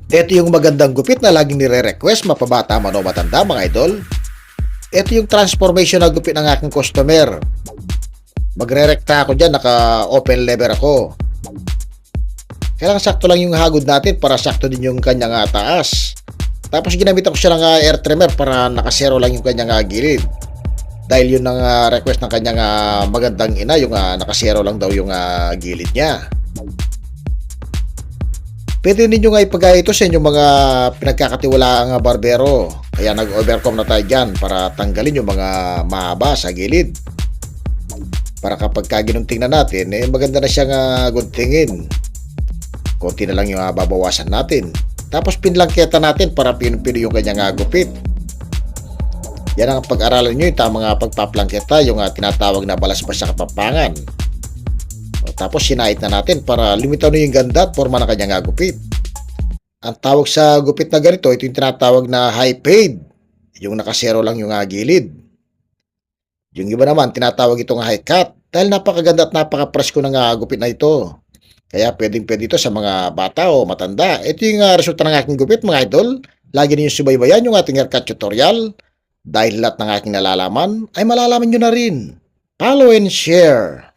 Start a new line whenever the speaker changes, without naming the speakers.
Ito yung magandang gupit na laging nire-request mapabata man o matanda mga idol. Ito yung transformation na gupit ng aking customer. Magre-rekta ako dyan, naka-open lever ako. Kailangan sakto lang yung hagod natin para sakto din yung kanyang taas. Tapos ginamitan ko siya ng air trimmer para nakasero lang yung kanyang gilid. Dahil yun ang request ng kanyang magandang ina, yung nakasero lang daw yung gilid niya. Pwede ninyo nga ipagaya ito sa inyong mga pinagkakatiwalaang barbero. Kaya nag-overcome na tayo dyan para tanggalin yung mga mahaba sa gilid. Para kapag ginunting na natin, maganda na siyang guntingin. Konti na lang yung babawasan natin. Tapos pinlangketa natin para pinupili yung kanyang gupit. Yan ang pag-aralan nyo, yung tamang pagpaplangketa, yung tinatawag na balasbas sa kapampangan. Tapos sinait na natin para lumitaw na yung ganda at forma ng kanyang gupit. Ang tawag sa gupit na ganito, ito yung tinatawag na high fade. Yung nakasero lang yung gilid. Yung iba naman, tinatawag itong high cut. Dahil napakaganda at napaka-presko ng gupit na ito. Kaya pwedeng-pwede ito sa mga bata o matanda. Ito yung resulta ng aking gupit mga idol. Lagi niyo subaybayan yung ating haircut tutorial. Dahil lahat ng aking nalalaman ay malalaman nyo na rin. Follow and share.